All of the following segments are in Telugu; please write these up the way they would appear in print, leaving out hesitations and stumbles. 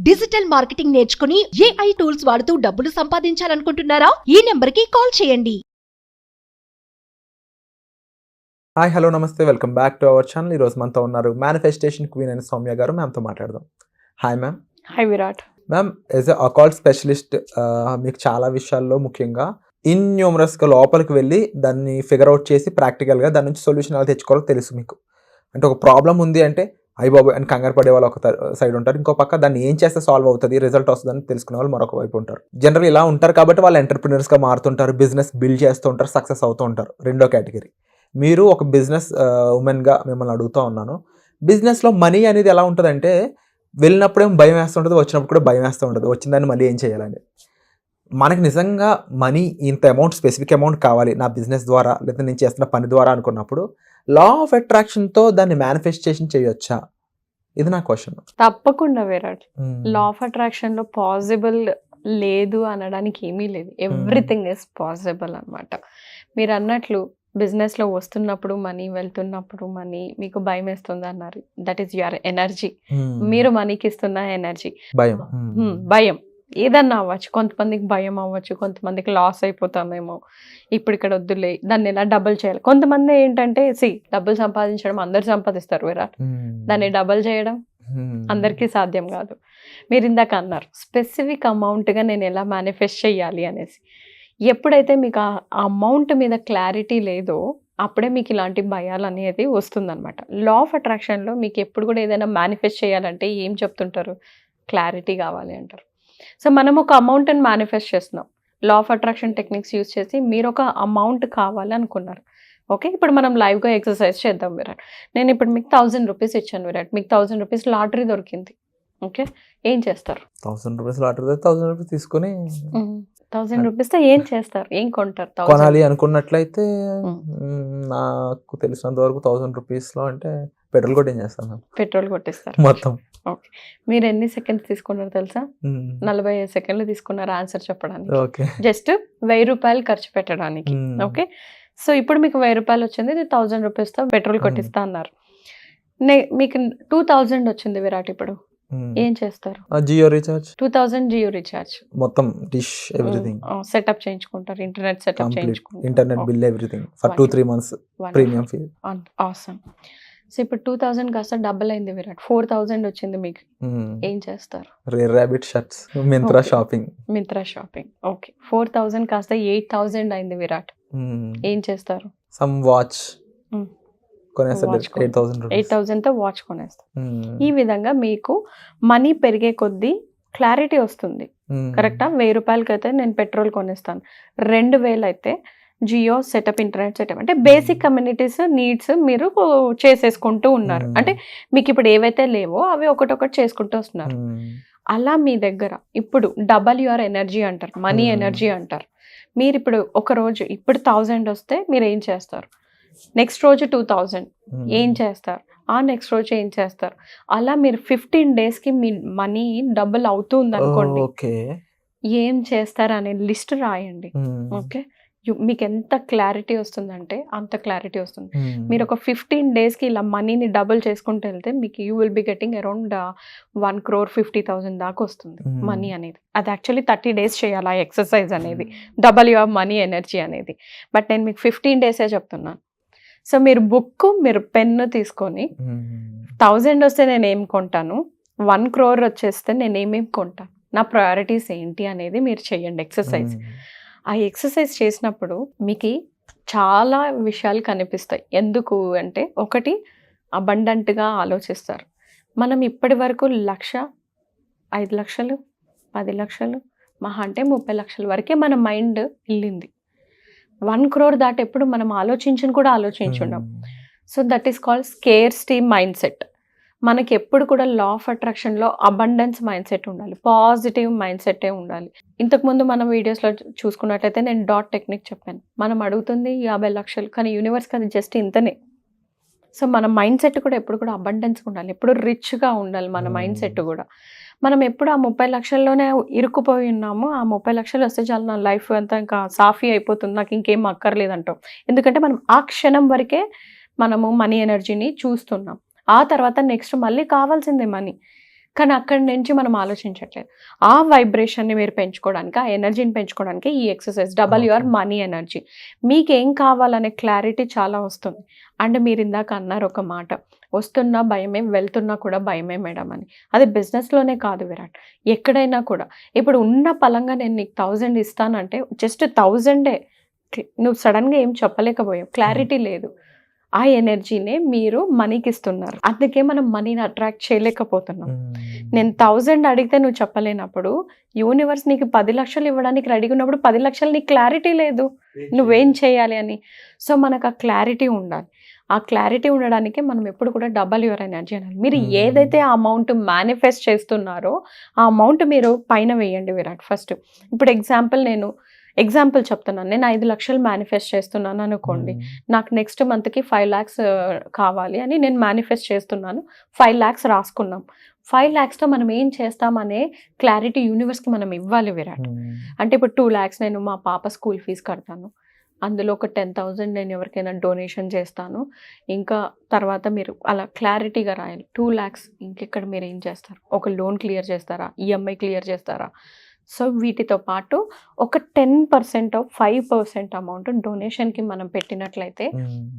డిజిటల్ మార్కెటింగ్ నేర్చుకుని AI టూల్స్ వాడుతూ డబ్బులు సంపాదించాలనుకుంటున్నారా? ఈ నెంబర్కి కాల్ చేయండి. హాయ్ హలో నమస్తే welcome back to our channel. ఈరోజు మనతో ఉన్నారు మేనిఫెస్టేషన్ క్వీన్ అయిన సౌమ్య గారు. మ్యామ్తో మాట్లాడదాం. Hi ma'am. Hi Virat. Ma'am, as a occult specialist మీకు చాలా విషయాల్లో ముఖ్యంగా ఇన్యూమరస్గా లోపలికి వెళ్ళి దాన్ని ఫిగర్ అవుట్ చేసి ప్రాక్టికల్గా దాని నుంచి సొల్యూషన్ ఎలా తెచ్చుకోవాలో తెలుసు మీకు. అంటే ఒక ప్రాబ్లం ఉంది అంటే అయ్యబాబు అని కంగారు పడే వాళ్ళు ఒక సైడ్ ఉంటారు, ఇంకో పక్క దాన్ని ఏం చేస్తే సాల్వ్ అవుతుంది, రిజల్ట్ వస్తుందని తెలుసుకునే వాళ్ళు మరొక వైపు ఉంటారు. జనరల్ ఇలా ఉంటారు కాబట్టి వాళ్ళు ఎంటర్ప్రినర్స్గా మారుతుంటారు, బిజినెస్ బిల్డ్ చేస్తూ ఉంటారు, సక్సెస్ అవుతూ ఉంటారు. రెండో కేటగిరీ. మీరు ఒక బిజినెస్ ఉమెన్గా మిమ్మల్ని అడుగుతూ ఉన్నాను, బిజినెస్లో మనీ అనేది ఎలా ఉంటుందంటే వెళ్ళినప్పుడేమో భయం వేస్తుంటుంది, వచ్చినప్పుడు కూడా భయం వేస్తూ ఉంటుంది, వచ్చిందాన్ని మళ్ళీ ఏం చేయాలని. మనకి నిజంగా మనీ ఇంత అమౌంట్, స్పెసిఫిక్ అమౌంట్ కావాలి నా బిజినెస్ ద్వారా లేదా నేను చేస్తున్న పని ద్వారా అనుకున్నప్పుడు లా ఆఫ్ అట్రాక్షన్తో దాన్ని మేనిఫెస్టేషన్ చేయొచ్చా? ఇది నా క్వశ్చన్. తప్పకుండా విరాట్. లా ఆఫ్ అట్రాక్షన్ లో పాసిబుల్ లేదు అనడానికి ఏమీ లేదు. ఎవ్రీథింగ్ ఇస్ పాసిబుల్ అన్నమాట. మీరు అన్నట్లు బిజినెస్ లో వస్తున్నప్పుడు మనీ, వెళ్తున్నప్పుడు మనీ, మీకు భయం వేస్తుంది అన్నారు. That is your energy. మీరు మనీకి ఇస్తున్న ఎనర్జీ. భయం ఏదన్నా అవ్వచ్చు. కొంతమందికి భయం అవ్వచ్చు, కొంతమందికి లాస్ అయిపోతామేమో, ఇప్పుడు ఇక్కడ వద్దులే, దాన్ని ఎలా డబుల్ చేయాలి. కొంతమంది ఏంటంటే డబ్బులు సంపాదించడం అందరు సంపాదిస్తారు విరాట్, దాన్ని డబుల్ చేయడం అందరికీ సాధ్యం కాదు. మీరు ఇందాక అన్నారు స్పెసిఫిక్ అమౌంట్గా నేను ఎలా మేనిఫెస్ట్ చేయాలి అనేసి. ఎప్పుడైతే మీకు ఆ అమౌంట్ మీద క్లారిటీ లేదో అప్పుడే మీకు ఇలాంటి భయాలు అనేది వస్తుందన్నమాట. లా ఆఫ్ అట్రాక్షన్లో మీకు ఎప్పుడు కూడా ఏదైనా మేనిఫెస్ట్ చేయాలంటే ఏం చెప్తుంటారు? క్లారిటీ కావాలి అంటారు. సో మనం ఒక అమౌంట్ని మేనిఫెస్ట్ చేస్తున్నాం. Law of attraction techniques use చేసి మీరు ఒక అమౌంట్ కావాలి అనుకున్నారు. ఓకే, ఇప్పుడు మనం లైవ్గా ఎక్సర్సైజ్ చేద్దాం విరాట్. నేను ఇప్పుడు మీకు 1000 రూపీస్ ఇచ్చాను విరాట్, మీకు 1000 రూపీస్ లాటరీ దొరికింది. ఓకే, ఏం చేస్తారు? 1000 రూపీస్ లాటరీ 1000 రూపీస్ తీసుకొని 1000 రూపీస్తో ఏం చేస్తారు? ఏం కొంటారు? కొనాలి అనుకున్నట్లయితే నాకు తెలిసినంత వరకు 1000 రూపీస్లో అంటే పెట్రోల్ కొట్టించేస్తాను. పెట్రోల్ కొట్టిస్తారు మొత్తం. ఓకే, మీరు ఎన్ని సెకండ్స్ తీసుకున్నారు తెలుసా? 45 సెకండ్లు తీసుకున్నారు ఆన్సర్ చెప్పడానికి. ఓకే, జస్ట్ 1000 రూపాయలు ఖర్చు పెట్టడానికి. ఓకే, సో ఇప్పుడు మీకు 1000 రూపాయలు వచ్చింది, 1000 రూపీస్తో పెట్రోల్ కొట్టిస్తా అన్నారు. మీకు 2000 వచ్చింది విరాట్, ఇప్పుడు ఏం చేస్తారు? జియో రీఛార్జ్. 2000 జియో రీఛార్జ్, మొత్తం డిష్ ఎవ్రీథింగ్ సెటప్ చేయించుకుంటారు, ఇంటర్నెట్ సెటప్ చేయించుకుంటారు, internet bill everything for 2-3 months premium fee. Awesome. So ఇప్పుడు 2000 కాస్త డబుల్ అయింది విరాట్, 4000 వచ్చింది మీకు. ఏం చేస్తారు? Rare Rabbit shirts, Myntra shopping. Okay, 4000 కాస్త 8000 అయింది విరాట్. ఏం చేస్తారు? సమ్ వాచ్ కొనేస్తారు. 8000తో వాచ్ కొనేస్తారు. ఈ విధంగా మీకు మనీ పెరిగే కొద్దీ క్లారిటీ వస్తుంది. కరెక్టా? 1000 రూపాయలకైతే నేను పెట్రోల్ కొనేస్తాను, 2000 అయితే జియో సెటప్, ఇంటర్నెట్ సెటప్, అంటే బేసిక్ కమ్యూనిటీస్ నీడ్స్ మీరు చేసేసుకుంటూ ఉన్నారు. అంటే మీకు ఇప్పుడు ఏవైతే లేవో అవి ఒకటొకటి చేసుకుంటూ వస్తున్నారు. అలా మీ దగ్గర ఇప్పుడు డబల్ యువర్ ఎనర్జీ అంటారు, మనీ ఎనర్జీ అంటారు. మీరు ఇప్పుడు ఒక రోజు ఇప్పుడు 1000 వస్తే మీరు ఏం చేస్తారు? నెక్స్ట్ రోజు 2000 ఏం చేస్తారు? ఆ నెక్స్ట్ రోజు ఏం చేస్తారు? అలా మీరు 15 డేస్కి మీ మనీ డబుల్ అవుతుంది అనుకోండి. ఏం చేస్తారు అనే లిస్ట్ రాయండి. ఓకే, మీకు ఎంత క్లారిటీ వస్తుందంటే అంత క్లారిటీ వస్తుంది. మీరు ఒక 15 డేస్కి ఇలా మనీని డబుల్ చేసుకుంటూ వెళ్తే మీకు you will be getting around 1,50,000 దాకా వస్తుంది మనీ అనేది. అది యాక్చువల్లీ 30 డేస్ చేయాలి ఆ ఎక్సర్సైజ్ అనేది, డబల్ యువర్ మనీ ఎనర్జీ అనేది. బట్ నేను మీకు 15 డేసే చెప్తున్నాను. సో మీరు బుక్, మీరు పెన్ను తీసుకొని 1000 వస్తే నేను ఏం కొంటాను, 1 crore వచ్చేస్తే నేను ఏమేమి కొంటాను, నా ప్రయారిటీస్ ఏంటి అనేది మీరు చేయండి ఎక్సర్సైజ్. ఆ ఎక్సర్సైజ్ చేసినప్పుడు మీకు చాలా విషయాలు కనిపిస్తాయి. ఎందుకు అంటే, ఒకటి అబండెంట్గా ఆలోచిస్తారు. మనం ఇప్పటి వరకు 1,00,000, 5 లక్షలు, 10 లక్షలు, మహా అంటే 30 లక్షల వరకే మన మైండ్ వెళ్ళింది. 1 crore దాటి ఎప్పుడు మనం ఆలోచించుండం. So that is called scarcity mindset. మనకి ఎప్పుడు కూడా లా ఆఫ్ అట్రాక్షన్లో అబండెన్స్ మైండ్ సెట్ ఉండాలి, పాజిటివ్ మైండ్ సెట్టే ఉండాలి. ఇంతకుముందు మనం వీడియోస్లో చూసుకున్నట్లయితే నేను డాట్ టెక్నిక్ చెప్పాను. మనం అడుగుతుంది 50 లక్షలు, కానీ యూనివర్స్కి అది జస్ట్ ఇంతనే. సో మన మైండ్ సెట్ కూడా ఎప్పుడు కూడా అబండెన్స్ ఉండాలి, ఎప్పుడు రిచ్గా ఉండాలి మన మైండ్ సెట్ కూడా. మనం ఎప్పుడు ఆ 30 లక్షల్లోనే ఇరుక్కుపోయి ఉన్నాము. ఆ 30 లక్షలు వస్తే చాలు, నా లైఫ్ అంతా ఇంకా సాఫీ అయిపోతుంది, నాకు ఇంకేం అక్కర్లేదంటాం. ఎందుకంటే మనం ఆ క్షణం వరకే మనము మనీ ఎనర్జీని చూస్తున్నాం. ఆ తర్వాత నెక్స్ట్ మళ్ళీ కావాల్సిందే మనీ. కానీ అక్కడి నుంచి మనం ఆలోచించట్లేదు. ఆ వైబ్రేషన్ని మీరు పెంచుకోవడానికి, ఆ ఎనర్జీని పెంచుకోవడానికి ఈ exercise double your money energy. మీకేం కావాలనే క్లారిటీ చాలా వస్తుంది. అండ్ మీరు ఇందాక అన్నారు ఒక మాట, వస్తున్నా భయమే, వెళ్తున్నా కూడా భయమే మేడం అని. అది బిజినెస్లోనే కాదు విరాట్, ఎక్కడైనా కూడా. ఇప్పుడు ఉన్న పలంగా నేను నీకు 1000 ఇస్తానంటే జస్ట్ 1000 నువ్వు సడన్గా ఏం చెప్పలేకపోయావు, క్లారిటీ లేదు. ఆ ఎనర్జీనే మీరు మనీకి ఇస్తున్నారు. అందుకే మనం మనీని అట్రాక్ట్ చేయలేకపోతున్నాం. నేను 1000 అడిగితే నువ్వు చెప్పలేనప్పుడు యూనివర్స్ నీకు 10 లక్షలు ఇవ్వడానికి రెడీగా ఉన్నప్పుడు 10 లక్షలు నీకు క్లారిటీ లేదు నువ్వేం చేయాలి అని. సో మనకు ఆ క్లారిటీ ఉండాలి. ఆ క్లారిటీ ఉండడానికి మనం ఎప్పుడు కూడా డబల్ యువర్ ఎనర్జీ అనాలి. మీరు ఏదైతే ఆ అమౌంట్ మేనిఫెస్ట్ చేస్తున్నారో ఆ అమౌంట్ మీరు పైన వేయండి విరాట్. ఫస్ట్ ఇప్పుడు ఎగ్జాంపుల్ చెప్తున్నాను. నేను 5 లక్షలు మేనిఫెస్ట్ చేస్తున్నాను అనుకోండి. నాకు నెక్స్ట్ మంత్కి 5 lakhs కావాలి అని నేను మేనిఫెస్ట్ చేస్తున్నాను. 5 lakhs రాసుకున్నాం. 5 lakhsతో మనం ఏం చేస్తామనే క్లారిటీ యూనివర్స్కి మనం ఇవ్వాలి విరాట్. అంటే ఇప్పుడు 2 lakhs నేను మా పాప స్కూల్ ఫీజు కడతాను, అందులో ఒక 10,000 నేను ఎవరికైనా డొనేషన్ చేస్తాను, ఇంకా తర్వాత మీరు అలా క్లారిటీగా రాయాలి. 2 lakhs ఇంకెక్కడ మీరు ఏం చేస్తారు, ఒక లోన్ క్లియర్ చేస్తారా, ఈఎంఐ క్లియర్ చేస్తారా. సో వీటితో పాటు ఒక 10% 5% అమౌంట్ డొనేషన్కి మనం పెట్టినట్లయితే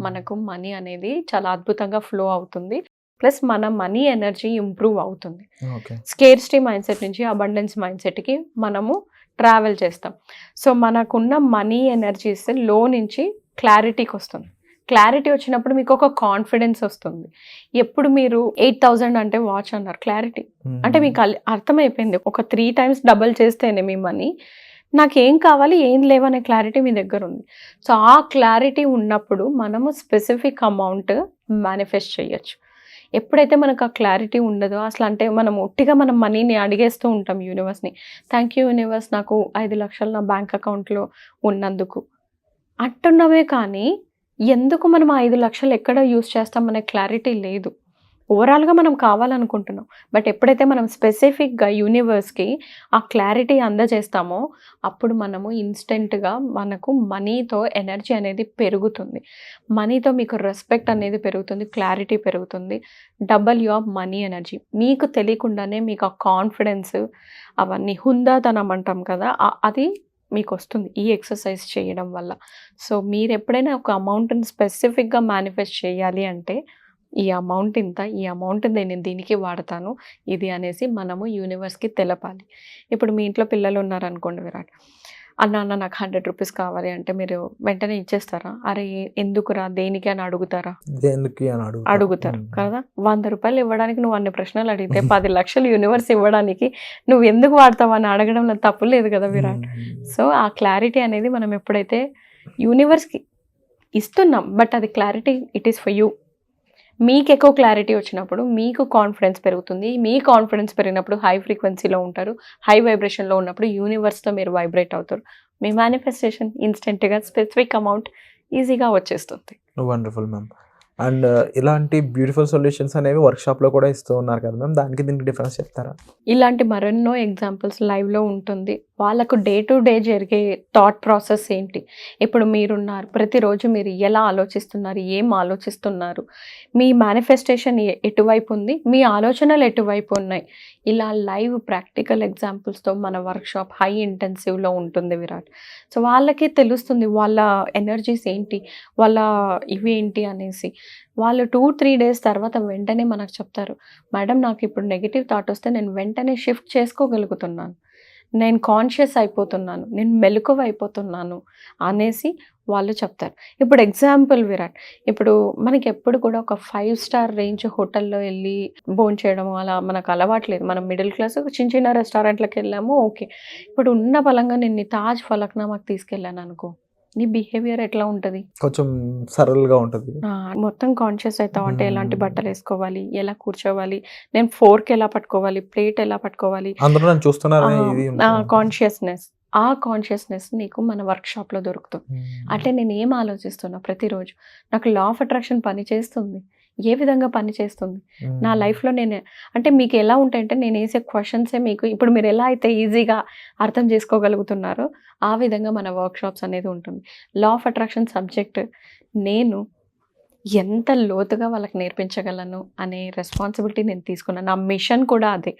మనకు మనీ అనేది చాలా అద్భుతంగా ఫ్లో అవుతుంది. ప్లస్ మన మనీ ఎనర్జీ ఇంప్రూవ్ అవుతుంది. స్కేర్సిటీ మైండ్ సెట్ నుంచి అబండెన్స్ మైండ్ సెట్కి మనము ట్రావెల్ చేస్తాం. సో మనకున్న మనీ ఎనర్జీస్ లో నుంచి క్లారిటీకి వస్తుంది. క్లారిటీ వచ్చినప్పుడు మీకు ఒక కాన్ఫిడెన్స్ వస్తుంది. ఎప్పుడు మీరు 8,000 అంటే వాచ్ అన్నారు, క్లారిటీ అంటే మీకు అర్థమైపోయింది. ఒక 3 times డబల్ చేస్తేనే మీ మనీ నాకేం కావాలి ఏం లేవనే క్లారిటీ మీ దగ్గర ఉంది. సో ఆ క్లారిటీ ఉన్నప్పుడు మనము స్పెసిఫిక్ అమౌంట్ మేనిఫెస్ట్ చేయొచ్చు. ఎప్పుడైతే మనకు ఆ క్లారిటీ ఉండదో అసలు, అంటే మనం ఒట్టిగా మనం మనీని అడిగేస్తూ ఉంటాం యూనివర్స్ని. థ్యాంక్ యూ యూనివర్స్, నాకు 5 లక్షలు నా బ్యాంక్ అకౌంట్లో ఉన్నందుకు అంటున్నామే, కానీ ఎందుకు మనం 5 లక్షలు ఎక్కడ యూస్ చేస్తామనే క్లారిటీ లేదు. ఓవరాల్గా మనం కావాలనుకుంటున్నాం, బట్ ఎప్పుడైతే మనం స్పెసిఫిక్గా యూనివర్స్కి ఆ క్లారిటీ అందజేస్తామో అప్పుడు మనము ఇన్స్టెంట్గా మనకు మనీతో ఎనర్జీ అనేది పెరుగుతుంది. మనీతో మీకు రెస్పెక్ట్ అనేది పెరుగుతుంది, క్లారిటీ పెరుగుతుంది. Double your money energy. మీకు తెలియకుండానే మీకు ఆ కాన్ఫిడెన్స్, అవన్నీ హుందాతనం అంటాం కదా, అది మీకు వస్తుంది ఈ ఎక్సర్సైజ్ చేయడం వల్ల. సో మీరు ఎప్పుడైనా ఒక అమౌంట్ని స్పెసిఫిక్గా మేనిఫెస్ట్ చేయాలి అంటే ఈ అమౌంట్ ఇంత, ఈ అమౌంట్ నేను దీనికి వాడతాను ఇది అనేసి మనము యూనివర్స్కి తెలపాలి. ఇప్పుడు మీ ఇంట్లో పిల్లలు ఉన్నారనుకోండి విరాట్, అన్న నాకు 100 రూపీస్ కావాలి అంటే మీరు వెంటనే ఇచ్చేస్తారా? అరే ఎందుకురా, దేనికి అని అడుగుతారా? అడుగుతారు కదా. 100 రూపాయలు ఇవ్వడానికి నువ్వు అన్ని ప్రశ్నలు అడిగితే 10 లక్షలు యూనివర్స్ ఇవ్వడానికి నువ్వు ఎందుకు వాడతావు అని అడగడంలో తప్పు లేదు కదా విరాట్. సో ఆ క్లారిటీ అనేది మనం ఎప్పుడైతే యూనివర్స్కి ఇస్తున్నాం, బట్ అది clarity it is for you. మీకు ఎక్కువ క్లారిటీ వచ్చినప్పుడు మీకు కాన్ఫిడెన్స్ పెరుగుతుంది. మీ కాన్ఫిడెన్స్ పెరిగినప్పుడు హై ఫ్రీక్వెన్సీలో ఉంటారు, హై వైబ్రేషన్లో ఉన్నప్పుడు యూనివర్స్తో మీరు వైబ్రేట్ అవుతారు. మీ మేనిఫెస్టేషన్ ఇన్స్టెంట్గా స్పెసిఫిక్ అమౌంట్ ఈజీగా వచ్చేస్తుంది. Wonderful ma'am. అండ్ ఇలాంటి బ్యూటిఫుల్ సొల్యూషన్స్ అనేవి వర్క్షాప్లో కూడా ఇస్తూ ఉన్నారు కదా మ్యామ్, దానికి దీనికి డిఫరెన్స్ చెప్తారా? ఇలాంటి మరెన్నో ఎగ్జాంపుల్స్ లైవ్లో ఉంటుంది. వాళ్ళకు డే టు డే జరిగే థాట్ ప్రాసెస్ ఏంటి, ఇప్పుడు మీరున్నారు, ప్రతిరోజు మీరు ఎలా ఆలోచిస్తున్నారు, ఏం ఆలోచిస్తున్నారు, మీ మేనిఫెస్టేషన్ ఎటువైపు ఉంది, మీ ఆలోచనలు ఎటువైపు ఉన్నాయి, ఇలా లైవ్ ప్రాక్టికల్ ఎగ్జాంపుల్స్తో మన వర్క్షాప్ హై ఇంటెన్సివ్లో ఉంటుంది విరాట్. సో వాళ్ళకి తెలుస్తుంది వాళ్ళ ఎనర్జీస్ ఏంటి, వాళ్ళ ఇవేంటి అనేసి. వాళ్ళు 2-3 days తర్వాత వెంటనే మనకు చెప్తారు, మేడం నాకు ఇప్పుడు నెగిటివ్ థాట్ వస్తే నేను వెంటనే షిఫ్ట్ చేసుకోగలుగుతున్నాను, నేను కాన్షియస్ అయిపోతున్నాను, నేను మెలకువ అయిపోతున్నాను అనేసి వాళ్ళు చెప్తారు. ఇప్పుడు ఎగ్జాంపుల్ విరాట్, ఇప్పుడు మనకి ఎప్పుడు కూడా ఒక 5 star రేంజ్ హోటల్లో వెళ్ళి భోంచేయడం అలా మనకు అలవాట్లేదు. మనం మిడిల్ క్లాస్ చిన్న చిన్న రెస్టారెంట్లకు వెళ్ళాము, ఓకే. ఇప్పుడు ఉన్న బలంగా నేను తాజ్ ఫలక్నామాకి తీసుకెళ్ళాను అనుకో, నీ బిహేవియర్ ఎట్లా ఉంటుంది? కొంచెం సరళగా ఉంటుంది. మొత్తం కాన్షియస్ అవుతావు. అంటే ఎలాంటి బట్టలు వేసుకోవాలి, ఎలా కూర్చోవాలి, నేను ఫోర్క్ ఎలా పట్టుకోవాలి, ప్లేట్ ఎలా పట్టుకోవాలి, కాన్షియస్నెస్. ఆ కాన్షియస్నెస్ నీకు మన వర్క్షాప్లో దొరుకుతుంది. అంటే నేను ఏం ఆలోచిస్తున్నా ప్రతిరోజు, నాకు లా ఆఫ్ అట్రాక్షన్ పని చేస్తుంది, ఏ విధంగా పని చేస్తుంది నా లైఫ్లో. నేను అంటే మీకు ఎలా ఉంటాయంటే నేను వేసే క్వశ్చన్సే మీకు ఇప్పుడు మీరు ఎలా అయితే ఈజీగా అర్థం చేసుకోగలుగుతున్నారో ఆ విధంగా మన వర్క్షాప్స్ అనేది ఉంటుంది. లా ఆఫ్ అట్రాక్షన్ సబ్జెక్ట్ నేను ఎంత లోతుగా వాళ్ళకి నేర్పించగలను అనే రెస్పాన్సిబిలిటీ నేను తీసుకున్నాను. నా మిషన్ కూడా అదే.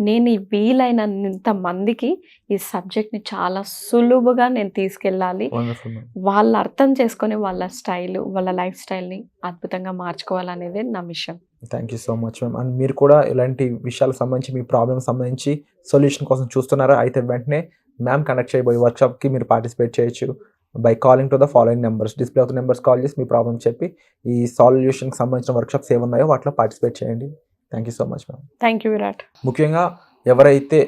నేను ఈ వీలైనంత మందికి ఈ సబ్జెక్ట్ని చాలా సులువుగా నేను తీసుకెళ్ళాలి. Wonderful ma'am. వాళ్ళు అర్థం చేసుకొని వాళ్ళ స్టైల్, వాళ్ళ లైఫ్ స్టైల్ని అద్భుతంగా మార్చుకోవాలనేదే నా mission. Thank you so much ma'am. And మీరు కూడా ఇలాంటి విషయాలకు సంబంధించి మీ ప్రాబ్లమ్ సంబంధించి సొల్యూషన్ కోసం చూస్తున్నారా? అయితే వెంటనే మ్యామ్ కండక్ట్ చేయబోయే వర్క్షాప్కి మీరు పార్టిసిపేట్ చేయొచ్చు by calling to the following numbers. Display అవుతున్న నెంబర్స్ కాల్ చేసి మీ ప్రాబ్లమ్ చెప్పి ఈ సొల్యూషన్కి సంబంధించిన వర్క్షాప్స్ ఏమున్నాయో వాటిలో పార్టిసిపేట్ చేయండి. Thank you so much ma'am. Thank you Virat. ముఖ్యంగా ఎవరైతే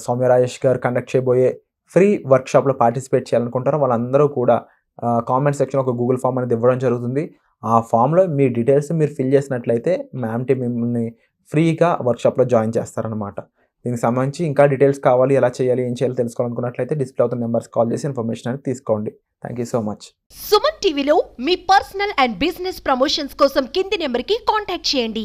సౌమ్య రాజేష్ గారు కండక్ట్ చేయబోయే ఫ్రీ వర్క్షాప్లో పార్టిసిపేట్ చేయాలనుకుంటారో వాళ్ళందరూ కూడా కామెంట్ సెక్షన్లో ఒక గూగుల్ ఫామ్ అనేది ఇవ్వడం జరుగుతుంది. ఆ ఫామ్లో మీ డీటెయిల్స్ మీరు ఫిల్ చేసినట్లయితే మ్యామ్ టీమ్ మిమ్మల్ని ఫ్రీగా వర్క్షాప్లో జాయిన్ చేస్తారనమాట. దీనికి సంబంధించి ఇంకా డీటెయిల్స్ కావాలి, ఎలా చేయాలి, ఏం చేయాలో తెలుసుకోవాలనుకున్నట్లయితే డిస్ప్లే అవుతున్న నెంబర్స్ కాల్ చేసి ఇన్ఫర్మేషన్ అనేది తీసుకోండి. Thank you so much. Suman టీవీలో మీ పర్సనల్ అండ్ బిజినెస్ ప్రమోషన్స్ కోసం కింది నెంబర్కి కాంటాక్ట్ చేయండి.